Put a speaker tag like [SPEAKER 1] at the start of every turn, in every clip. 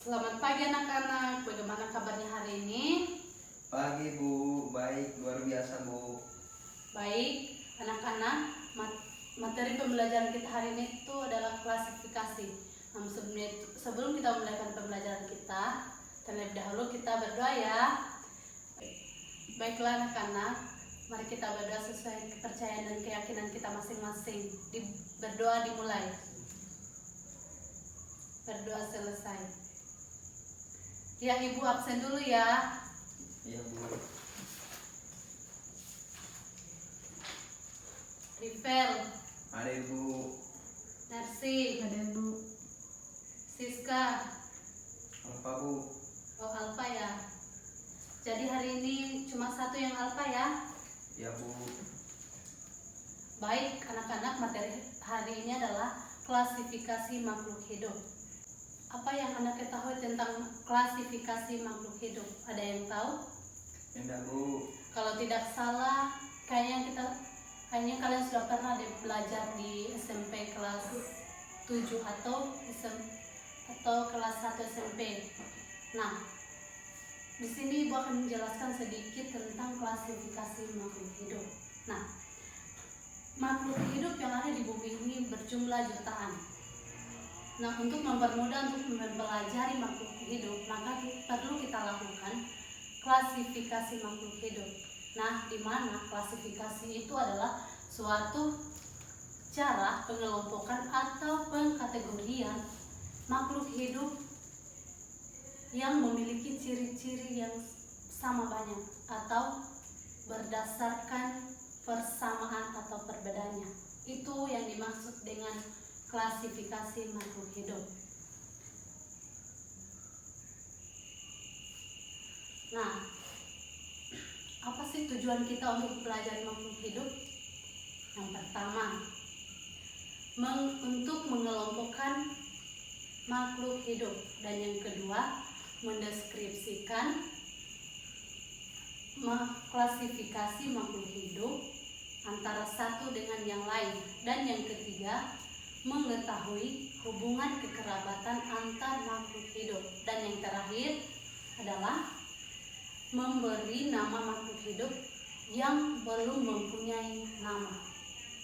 [SPEAKER 1] Selamat pagi anak-anak, bagaimana kabarnya hari ini?
[SPEAKER 2] Pagi Bu, baik, luar biasa Bu.
[SPEAKER 1] Baik, anak-anak, materi pembelajaran kita hari ini itu adalah klasifikasi. Namun sebelum kita memulai pembelajaran kita, terlebih dahulu kita berdoa ya. Baiklah anak-anak, mari kita berdoa sesuai kepercayaan dan keyakinan kita masing-masing. Berdoa dimulai. Berdoa selesai. Ya, Ibu absen dulu ya.
[SPEAKER 2] Iya Bu.
[SPEAKER 1] Rivel,
[SPEAKER 2] Ada Bu.
[SPEAKER 1] Narsi,
[SPEAKER 3] Ada Bu.
[SPEAKER 1] Siska.
[SPEAKER 2] Apa Bu?
[SPEAKER 1] Oh, Alfa ya. Jadi hari ini cuma satu yang Alfa ya.
[SPEAKER 2] Iya Bu.
[SPEAKER 1] Baik anak-anak, materi hari ini adalah klasifikasi makhluk hidup. Apa yang Anda ketahui tentang klasifikasi makhluk hidup? Ada yang tahu?
[SPEAKER 2] Enggak Bu.
[SPEAKER 1] Kalau tidak salah, kayaknya kalian sudah pernah belajar di SMP kelas 7 atau kelas 1 SMP. Nah, di sini Ibu akan menjelaskan sedikit tentang klasifikasi makhluk hidup. Nah, makhluk hidup yang ada di bumi ini berjumlah jutaan. Nah, untuk mempermudah untuk mempelajari makhluk hidup, maka perlu kita lakukan klasifikasi makhluk hidup. Nah, di mana klasifikasi itu adalah suatu cara pengelompokan atau pengkategorian makhluk hidup yang memiliki ciri-ciri yang sama banyak atau berdasarkan persamaan atau perbedaannya. Itu yang dimaksud dengan klasifikasi makhluk hidup. Nah, apa sih tujuan kita untuk belajar makhluk hidup? Yang pertama, untuk mengelompokkan makhluk hidup, dan yang kedua, mendeskripsikan klasifikasi makhluk hidup antara satu dengan yang lain, dan yang ketiga, mengetahui hubungan kekerabatan antar makhluk hidup, dan yang terakhir adalah memberi nama makhluk hidup yang belum mempunyai nama.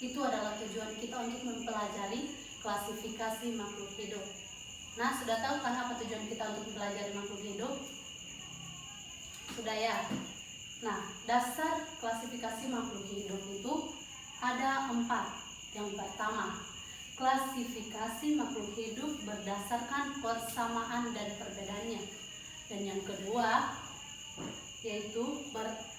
[SPEAKER 1] Itu adalah tujuan kita untuk mempelajari klasifikasi makhluk hidup. Nah, sudah tahu kan apa tujuan kita untuk mempelajari makhluk hidup? Sudah ya? Nah, dasar klasifikasi makhluk hidup itu ada 4. Yang pertama, klasifikasi makhluk hidup berdasarkan persamaan dan perbedaannya. Dan yang kedua, yaitu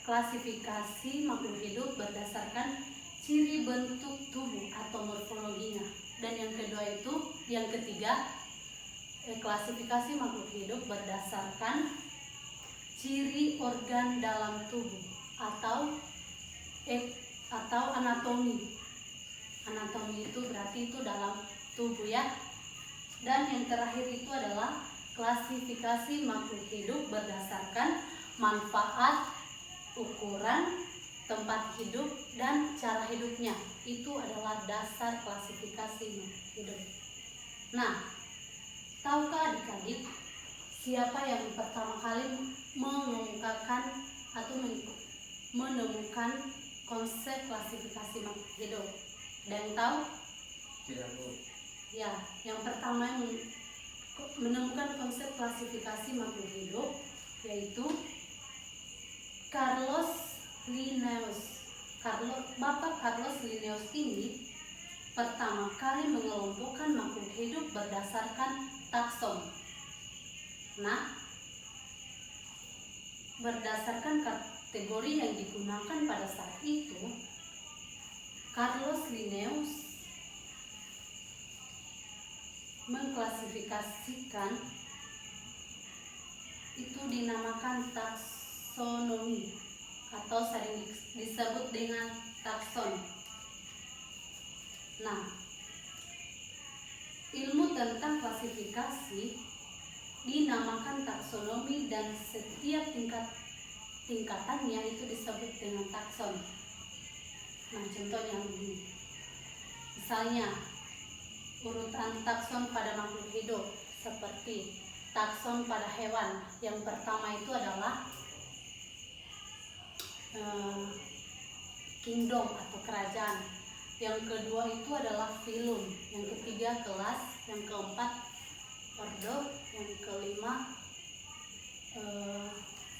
[SPEAKER 1] klasifikasi makhluk hidup berdasarkan ciri bentuk tubuh atau morfologinya. Dan yang ketiga, klasifikasi makhluk hidup berdasarkan ciri organ dalam tubuh atau anatomi. Anatomi itu berarti itu dalam tubuh ya. Dan yang terakhir itu adalah klasifikasi makhluk hidup berdasarkan manfaat, ukuran, tempat hidup, dan cara hidupnya. Itu adalah dasar klasifikasi makhluk hidup. Nah, tahukah adik-adik siapa yang pertama kali mengungkapkan atau menemukan konsep klasifikasi makhluk hidup? Ada yang tahu?
[SPEAKER 2] Tidak Bu.
[SPEAKER 1] Ya, yang pertama menemukan konsep klasifikasi makhluk hidup yaitu Bapak Carlos Linnaeus ini pertama kali mengelompokkan makhluk hidup berdasarkan takson. Nah, berdasarkan kategori yang digunakan pada saat itu, Carlos Linnaeus mengklasifikasikan itu dinamakan taksonomi atau sering disebut dengan takson. Nah, ilmu tentang klasifikasi dinamakan taksonomi dan setiap tingkatannya itu disebut dengan takson. Nah, contohnya begini. Misalnya, urutan takson pada makhluk hidup seperti takson pada hewan. Yang pertama itu adalah kingdom atau kerajaan. Yang kedua itu adalah filum. Yang ketiga kelas. Yang keempat ordo. Yang kelima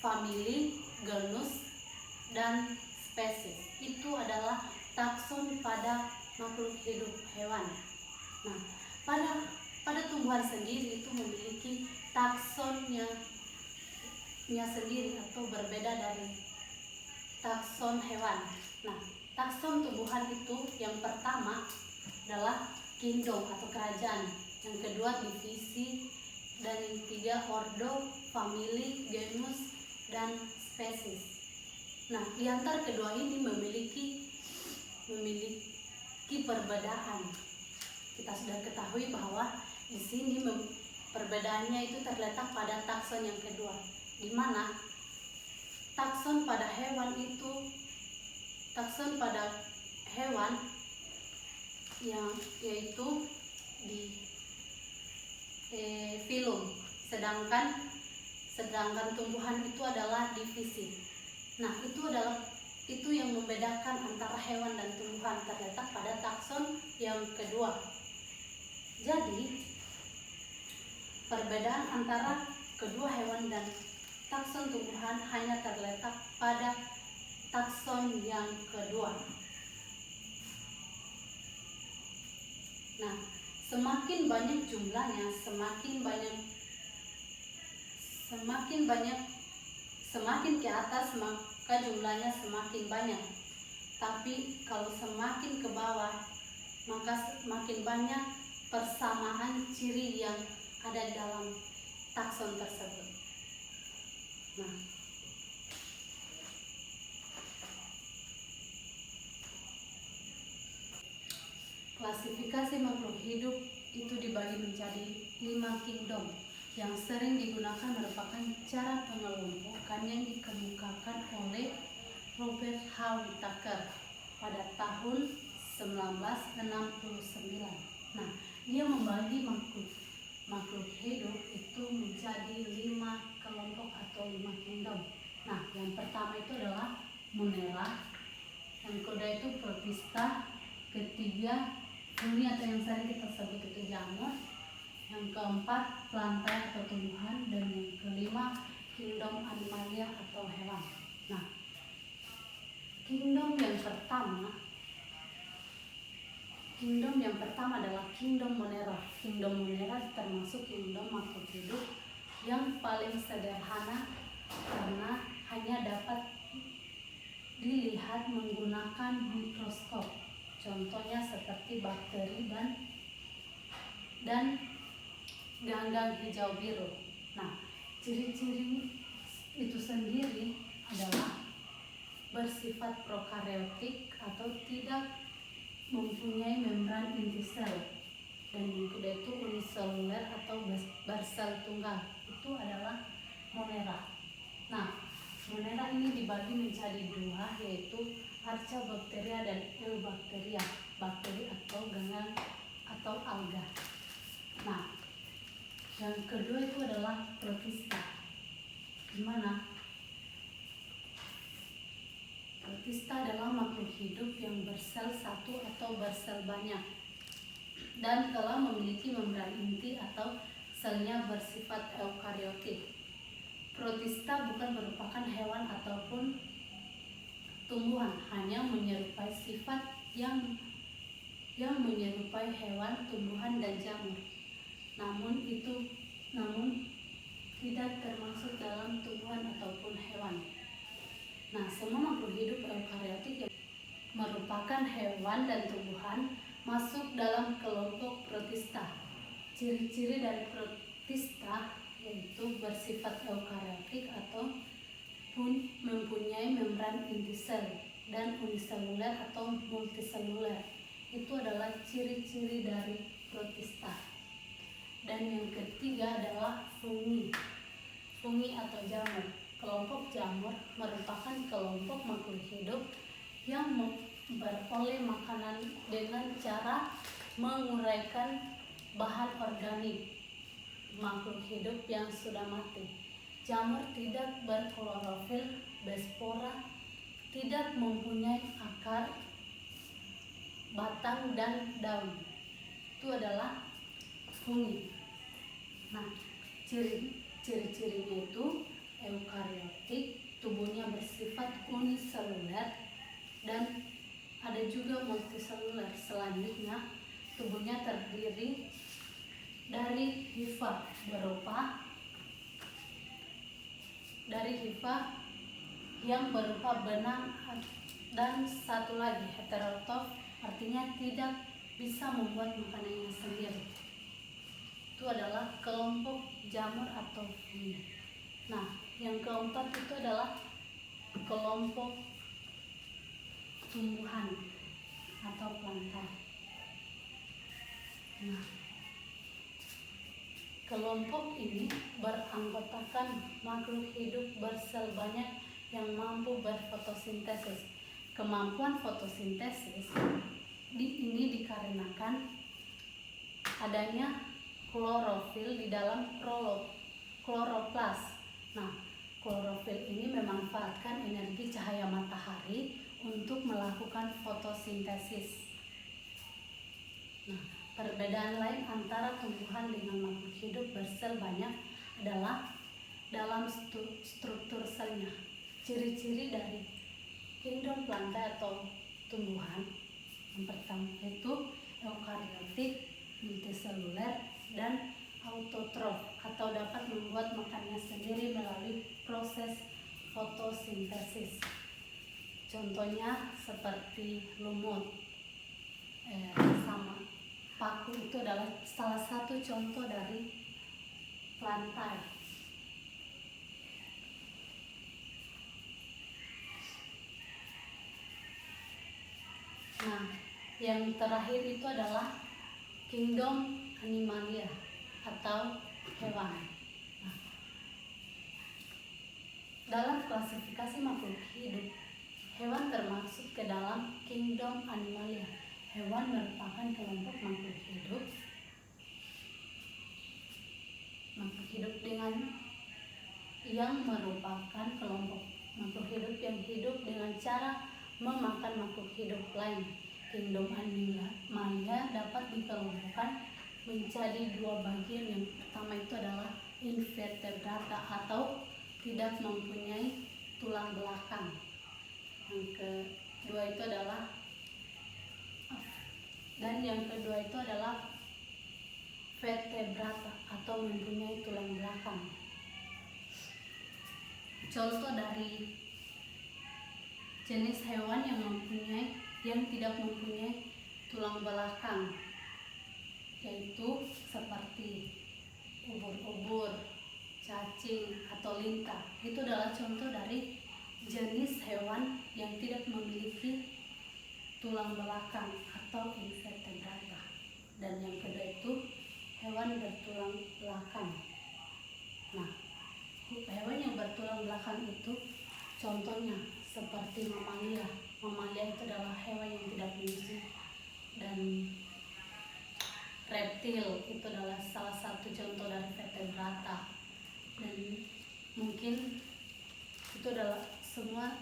[SPEAKER 1] famili, genus, dan spesies. Itu adalah takson pada makhluk hidup hewan. Nah, pada tumbuhan sendiri itu memiliki taksonnya sendiri atau berbeda dari takson hewan. Nah, takson tumbuhan itu yang pertama adalah kingdom atau kerajaan. Yang kedua divisi, dan yang ketiga ordo, famili, genus, dan spesies. Nah, di antara kedua ini memiliki perbedaan. Kita sudah ketahui bahwa di sini perbedaannya itu terletak pada takson yang kedua, di mana takson pada hewan yang yaitu di filum, sedangkan tumbuhan itu adalah divisi. Nah, itu yang membedakan antara hewan dan tumbuhan terletak pada takson yang kedua. Jadi, perbedaan antara kedua hewan dan takson tumbuhan hanya terletak pada takson yang kedua. Nah, semakin banyak jumlahnya, semakin ke atas maka jumlahnya semakin banyak. Tapi kalau semakin ke bawah maka semakin banyak persamaan ciri yang ada dalam takson tersebut. Nah, klasifikasi makhluk hidup itu dibagi menjadi 5 kingdom. Yang sering digunakan merupakan cara pengelompokan yang dikemukakan oleh Robert H. Whittaker pada tahun 1969. Nah, dia membagi makhluk hidup itu menjadi 5 kelompok atau 5 kingdom. Nah, yang pertama itu adalah Monera, yang kedua itu Protista, ketiga Fungi atau yang sering kita sebut itu jamur, yang keempat plantae atau tumbuhan, dan yang kelima kingdom animalia atau hewan. Nah, kingdom yang pertama adalah kingdom Monera. Kingdom Monera termasuk kingdom makhluk hidup yang paling sederhana karena hanya dapat dilihat menggunakan mikroskop. Contohnya seperti bakteri dan ganggang hijau biru. Nah, ciri-ciri itu sendiri adalah bersifat prokaryotik atau tidak mempunyai membran inti sel, dan yang kedua itu uniseluler atau bersel tunggal. Itu adalah Monera. Nah, Monera ini dibagi menjadi 2, yaitu Archaeobacteria dan Eubacteria, bakteri atau ganggang atau alga. Nah, yang kedua itu adalah Protista, di mana Protista adalah makhluk hidup yang bersel satu atau bersel banyak dan telah memiliki membran inti atau selnya bersifat eukariotik. Protista bukan merupakan hewan ataupun tumbuhan, hanya menyerupai sifat yang menyerupai hewan, tumbuhan, dan jamur. Namun tidak termasuk dalam tumbuhan ataupun hewan. Nah, semua makhluk hidup eukariotik yang merupakan hewan dan tumbuhan masuk dalam kelompok Protista. Ciri-ciri dari Protista yaitu bersifat eukariotik atau mempunyai membran inti sel dan uniseluler atau multiseluler. Itu adalah ciri-ciri dari Protista. Dan yang ketiga adalah fungi atau jamur. Kelompok jamur merupakan kelompok makhluk hidup yang beroleh makanan dengan cara menguraikan bahan organik makhluk hidup yang sudah mati. Jamur tidak berklorofil, berspora, tidak mempunyai akar, batang, dan daun. Itu adalah fungi. Nah, ciri-cirinya itu eukariotik, tubuhnya bersifat uniseluler, dan ada juga multiseluler. Selanjutnya, tubuhnya terdiri dari hifa yang berupa benang, dan satu lagi heterotrof, artinya tidak bisa membuat makanannya sendiri. Itu adalah kelompok jamur atau fungi. Nah, yang keempat itu adalah kelompok tumbuhan atau plantae. Nah, kelompok ini beranggotakan makhluk hidup bersel banyak yang mampu berfotosintesis. Kemampuan fotosintesis ini dikarenakan adanya klorofil di dalam kloroplas. Nah, klorofil ini memanfaatkan energi cahaya matahari untuk melakukan fotosintesis. Nah, perbedaan lain antara tumbuhan dengan makhluk hidup bersel banyak adalah dalam struktur selnya. Ciri-ciri dari kingdom plantae atau tumbuhan yang pertama itu eukariotik, multiseluler, dan autotrof atau dapat membuat makannya sendiri melalui proses fotosintesis. Contohnya seperti lumut, sama paku itu adalah salah satu contoh dari plantae. Nah, yang terakhir itu adalah kingdom animalia atau hewan. Nah, dalam klasifikasi makhluk hidup, hewan termasuk ke dalam kingdom animalia. Hewan merupakan kelompok makhluk hidup dengan yang merupakan kelompok makhluk hidup yang hidup dengan cara memakan makhluk hidup lain. Kingdom animalia dapat dikelompokkan menjadi dua bagian. Yang pertama itu adalah invertebrata atau tidak mempunyai tulang belakang. Yang kedua itu adalah vertebrata atau mempunyai tulang belakang. Contoh dari jenis hewan yang tidak mempunyai tulang belakang yaitu seperti ubur-ubur, cacing, atau lintah. Itu adalah contoh dari jenis hewan yang tidak memiliki tulang belakang atau invertebrata. Dan yang kedua itu hewan bertulang belakang. Nah, hewan yang bertulang belakang itu contohnya seperti mamalia. Mamalia itu adalah hewan yang tidak berisik, dan reptil itu adalah salah satu contoh dari vertebrata. Dan mungkin itu adalah semua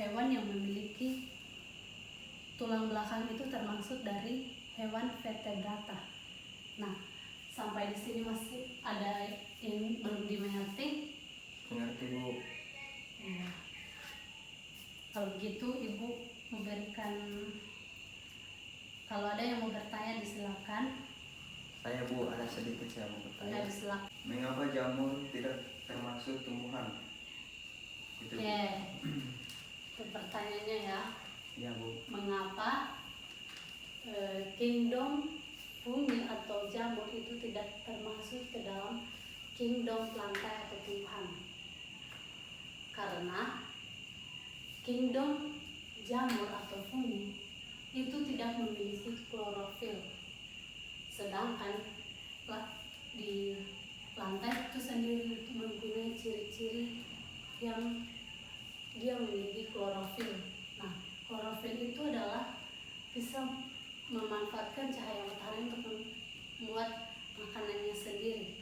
[SPEAKER 1] hewan yang memiliki tulang belakang itu termasuk dari hewan vertebrata. Nah, sampai di sini masih ada yang belum dimengerti?
[SPEAKER 2] Mengerti, Bu.
[SPEAKER 1] Ya. Kalau begitu Ibu memberikan, kalau ada yang mau bertanya disilakan.
[SPEAKER 2] Saya, Bu, ada sedikit saya mau bertanya.
[SPEAKER 1] Ya, silakan.
[SPEAKER 2] Mengapa jamur tidak termasuk tumbuhan? Itu, Bu.
[SPEAKER 1] Itu pertanyaannya ya.
[SPEAKER 2] Ya, Bu.
[SPEAKER 1] Mengapa kingdom fungi atau jamur itu tidak termasuk ke dalam kingdom plantae atau tumbuhan? Karena kingdom jamur atau fungi itu tidak memiliki klorofil, sedangkan di plantae itu sendiri mempunyai ciri-ciri yang dia memiliki klorofil. Nah, klorofil itu adalah bisa memanfaatkan cahaya matahari untuk membuat makanannya sendiri.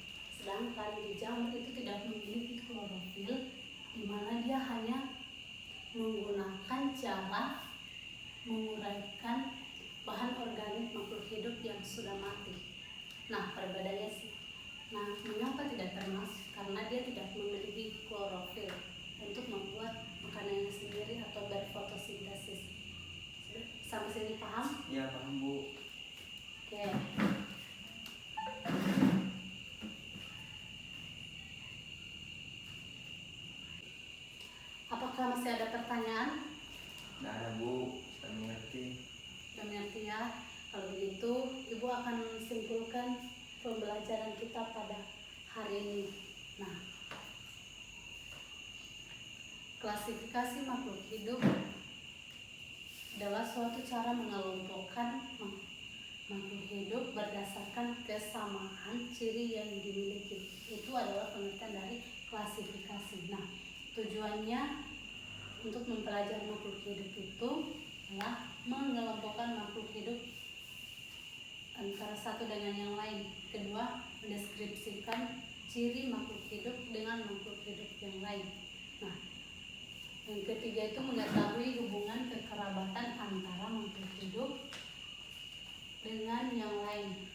[SPEAKER 1] sedangkan di jamur itu tidak memiliki klorofil, di mana dia hanya menggunakan cara menguraikan bahan organik makhluk hidup yang sudah mati. Nah, perbedaannya sih. Nah, mengapa tidak termasuk? Karena dia tidak memiliki klorofil untuk membuat makanannya sendiri atau berfotosintesis. Sampai sini paham?
[SPEAKER 2] Ya paham Bu.
[SPEAKER 1] Oke. Apakah masih ada pertanyaan?
[SPEAKER 2] Tidak ada Bu, sudah mengerti.
[SPEAKER 1] Sudah mengerti ya? Kalau begitu, Ibu akan simpulkan pembelajaran kita pada hari ini. Nah, klasifikasi makhluk hidup adalah suatu cara mengelompokkan makhluk hidup berdasarkan kesamaan ciri yang dimiliki. Itu adalah pengertian dari klasifikasi. Nah, tujuannya untuk mempelajari makhluk hidup itu adalah mengelompokkan makhluk hidup antara satu dengan yang lain. Kedua, mendeskripsikan ciri makhluk hidup dengan makhluk hidup yang lain. Nah, yang ketiga itu mengetahui hubungan kekerabatan antara makhluk hidup dengan yang lain.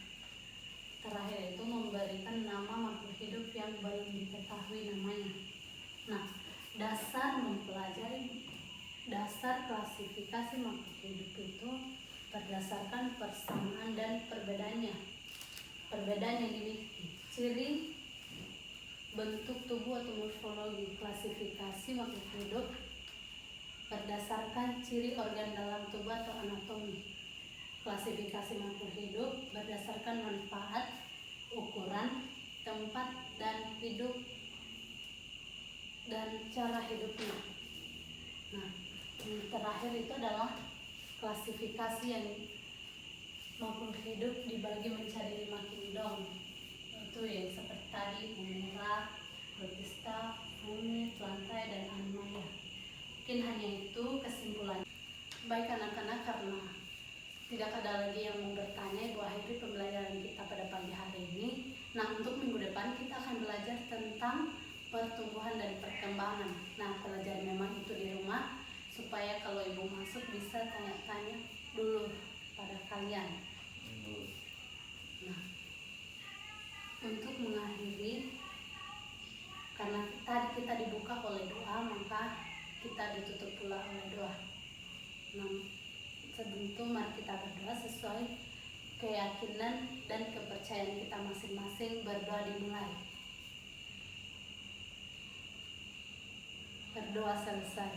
[SPEAKER 1] Terakhir itu memberikan nama makhluk hidup yang belum diketahui namanya. Nah, dasar klasifikasi makhluk hidup itu berdasarkan persamaan dan perbedaannya. Perbedaan yang dimiliki, ciri, bentuk tubuh atau morfologi. Klasifikasi makhluk hidup berdasarkan ciri organ dalam tubuh atau anatomi. Klasifikasi makhluk hidup berdasarkan manfaat, ukuran, tempat, dan hidup dan cara hidupnya. Nah, yang terakhir itu adalah klasifikasi yang makhluk hidup dibagi menjadi 5 kingdom. Itu yang seperti tadi, Humera, Protista, Fungi, Lantai, dan Animalia. Mungkin hanya itu kesimpulan. Baik anak-anak, karena tidak ada lagi yang mau bertanya, Ibu akhiri pembelajaran kita pada pagi hari ini. Nah, untuk minggu depan kita akan belajar tentang pertumbuhan dan perkembangan. Nah, pelajari memang itu di rumah, supaya kalau Ibu masuk bisa tanya-tanya dulu pada kalian. Nah, untuk mengakhiri, karena tadi kita dibuka oleh doa, maka kita ditutup pula oleh doa. Nah, sebentar mari kita berdoa sesuai keyakinan dan kepercayaan kita masing-masing. Berdoa dimulai. Berdoa selesai.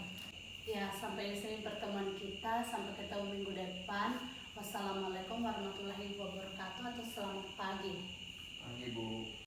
[SPEAKER 1] Ya, sampai di sini pertemuan kita. Sampai ketemu minggu depan. Wassalamualaikum warahmatullahi wabarakatuh, atau selamat pagi.
[SPEAKER 2] Pagi Bu.